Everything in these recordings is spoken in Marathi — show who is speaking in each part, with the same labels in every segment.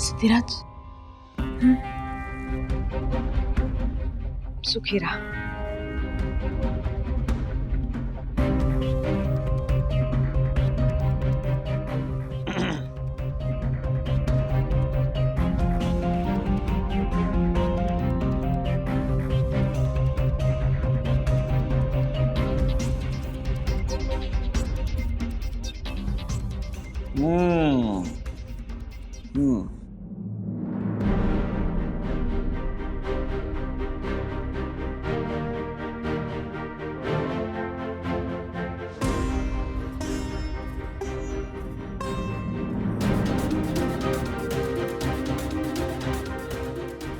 Speaker 1: सिद्धिराज सुखी राहा.
Speaker 2: हम्म. हम्म.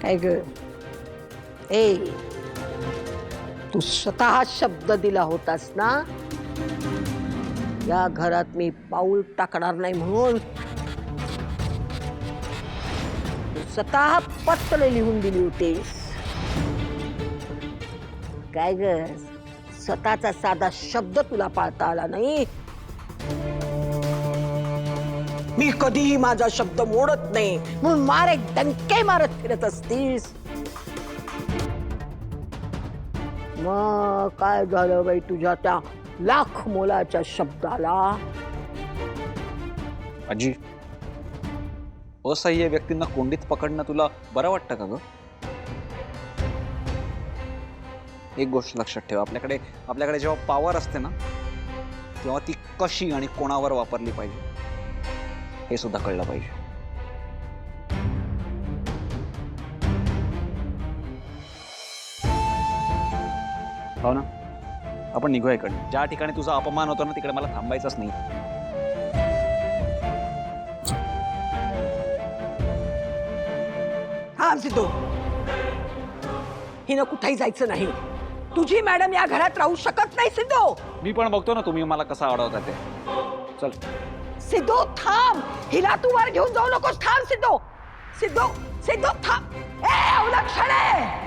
Speaker 3: काय ग ए तू स्वतः शब्द दिला होतास ना या घरात मी पाऊल टाकणार नाही म्हणून. तू स्वतः पत्र लिहून दिली होतीस. काय ग स्वतःचा साधा शब्द तुला पाळता आला नाही. मी कधीही माझा शब्द मोडत नाही म्हणून मारे डंके मारत फिरत असतीस. मग काय झालं बाई तुझ्या त्या लाख मोलाच्या शब्दाला.
Speaker 2: आजी, असह्य व्यक्तींना कोंडीत पकडणं तुला बरं वाटतं का ग? एक गोष्ट लक्षात ठेवा, आपल्याकडे जेव्हा पॉवर असते ना तेव्हा ती कशी आणि कोणावर वापरली पाहिजे हे सुद्धा कळलं पाहिजे. हो ना, आपण निघूया इकडे. ज्या ठिकाणी तुझा अपमान होतो ना तिकडे मला थांबायचंच नाही.
Speaker 3: हा सिद्धू, हिनं कुठेही जायचं नाही. तुझी मॅडम या घरात राहू शकत नाही सिद्धू.
Speaker 2: मी पण बघतो ना तुम्ही मला कसं अडवता ते. चल
Speaker 3: सिद्धू थांब. हिला तू वर घेऊन जाऊ नकोस. थांब सिद्धू. सिद्धू सिद्धू थांब. ए अवलक्षणे.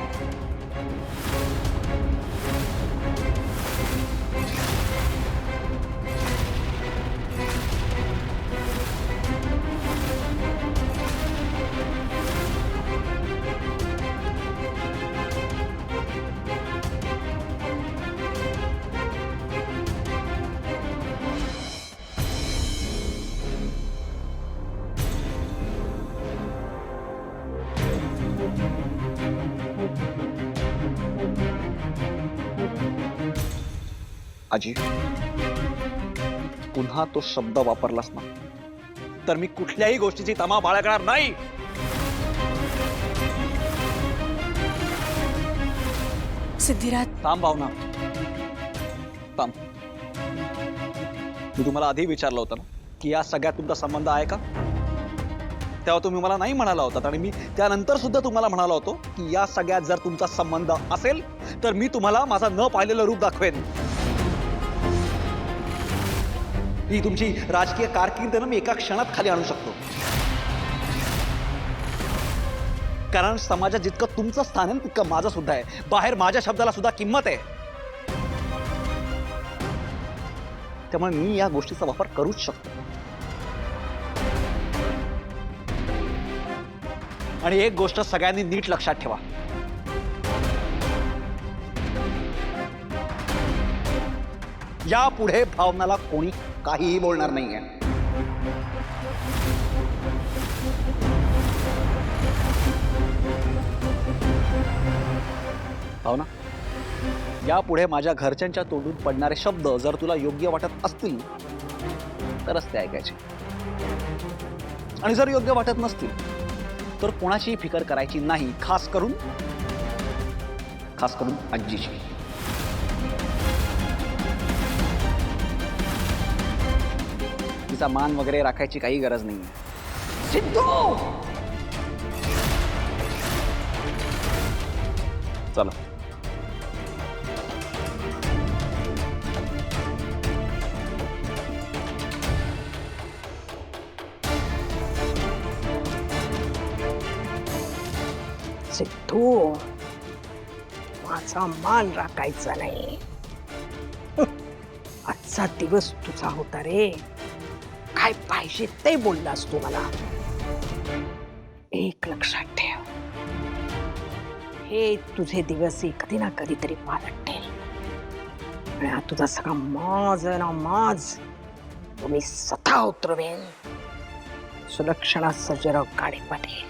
Speaker 2: आजी, पुन्हा तो शब्द वापरलास ना तर मी कुठल्याही गोष्टीची तमा बाळगणार नाही.
Speaker 1: सिद्धिराज
Speaker 2: थांब भावना, थांब. मी तुम्हाला आधी विचारलं होतं ना की या सगळ्यात तुमचा संबंध आहे का? तेव्हा तुम्ही मला नाही म्हणाला होता आणि मी त्यानंतर सुद्धा तुम्हाला म्हणालो होतो की या सगळ्यात जर तुमचा संबंध असेल तर मी तुम्हाला माझा न पाहिलेलं रूप दाखवेन. ही तुमची राजकीय कारकीर्द ना मी एका क्षणात खाली आणू शकतो. कारण समाजात जितकं तुमचं स्थान आहे तितकं माझं सुद्धा आहे. बाहेर माझ्या शब्दाला सुद्धा किंमत आहे. त्यामुळे मी या गोष्टीचा वापर करूच शकतो. आणि एक गोष्ट सगळ्यांनी नीट लक्षात ठेवा, यापुढे भावनाला कोणी काहीही बोलणार नाहीये. भावना, यापुढे माझ्या घरच्यांच्या तोंडून पडणारे शब्द जर तुला योग्य वाटत असतील तरच ते ऐकायचे, आणि जर योग्य वाटत नसतील तर कोणाची फिकर करायची नाही. खास करून आजीची. तिचा मान वगैरे राखायची काही गरज नाही.
Speaker 3: सिद्धू
Speaker 2: चला.
Speaker 3: सिद्धू माझा मान राखायचा नाही. आजचा दिवस तुझा होता रे. काय पाहिजे ते बोललास तू मला. एक लक्षात ठेव, हे तुझे दिवस कधी ना कधीतरी पालटतील आणि हा तुझा सगळा माज आहे ना, माज तो मी स्वतः उतरवेन. सुलक्षणा सर्जेराव गाडे पाटील.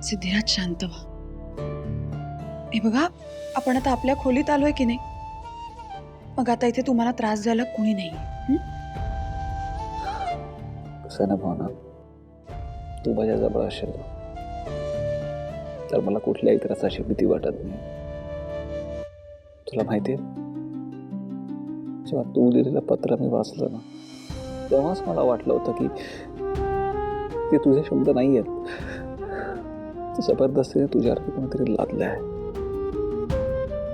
Speaker 1: सिद्धिराज शांत व्हा. हे बघा, आपण आता आपल्या खोलीत आलोय की नाही, मग आता इथे तुम्हाला त्रास द्यायला कुणी नाही.
Speaker 2: कसं ना भावना, तू माझ्या जवळ असेल तर मला कुठल्याही त्रासाची भीती वाटत नाही. तुला माहितीये, जेव्हा तू दिलेलं पत्र मी वाचलं ना, तेव्हाच मला वाटलं होतं की ते तुझे शब्द नाही आहेत, जबरदस्तीने तुझ्यावरती कोणीतरी लादले आहे.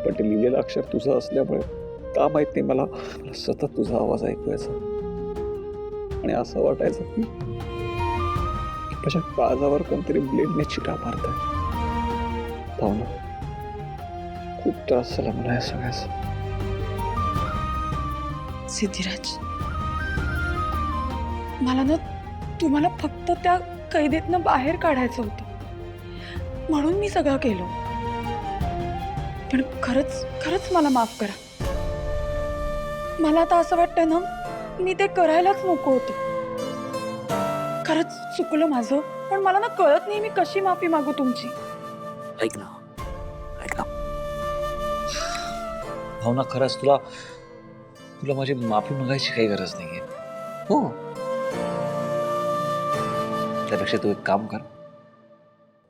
Speaker 2: पण ते लिहिलेलं अक्षर तुझं असल्यामुळे का माहित नाही, मला सतत तुझा आवाज ऐकूयाचा आणि असं वाटायचं की माझ्या काळजावर कोणतरी ब्लेडने चिरा मारताय. भावना, खूप त्रास झाला मला या सगळ्याचा.
Speaker 1: सिद्धिराज, मला ना तुम्हाला फक्त त्या कैदेतनं बाहेर काढायचं होतं, म्हणून मी सगळं केलं. पण खरंच खरंच मला माफ करा. मला आता असं वाटतंय ना, मी ते करायलाच नको होतं. खरंच चुकलं माझं, पण मला ना कळत नाही मी कशी माफी मागू तुमची.
Speaker 2: ऐक ना, ऐक ना भावना, खरंच तुला तुला माझी माफी मागायची काही गरज नाहीये. हो, त्यापेक्षा तू एक काम कर,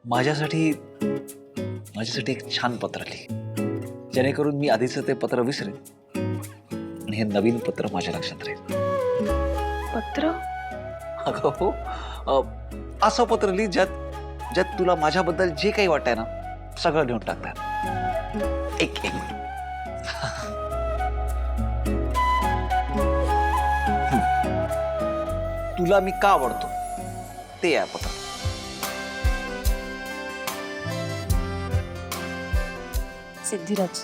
Speaker 2: माझ्यासाठी एक छान पत्र लिह, जेणेकरून मी आधीचं ते पत्र विसरेन आणि हे नवीन पत्र माझ्या लक्षात राहील.
Speaker 1: पत्र?
Speaker 2: अगं हो, असं पत्र लिह ज्यात तुला माझ्याबद्दल जे काही वाटतंय ना, सगळं लिहून टाकतात. एक तुला मी का आवडतो ते आहे पत्र.
Speaker 1: सिद्धिराज,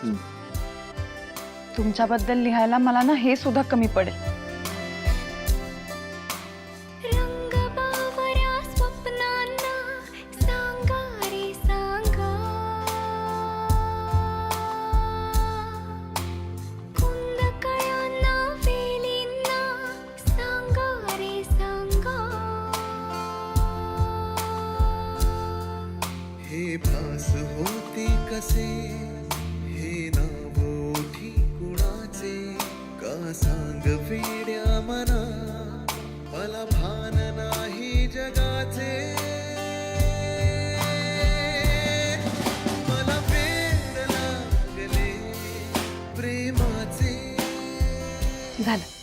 Speaker 1: तुमच्याबद्दल लिहायला मला ना हे सुद्धा कमी पडेल.
Speaker 4: हे भास होते कसे, हे नावोठी कुणाचे, का सांग वेड्या मना, मला भान नाही जगाचे. मला वेड लागले प्रेमाचे.
Speaker 1: झालं.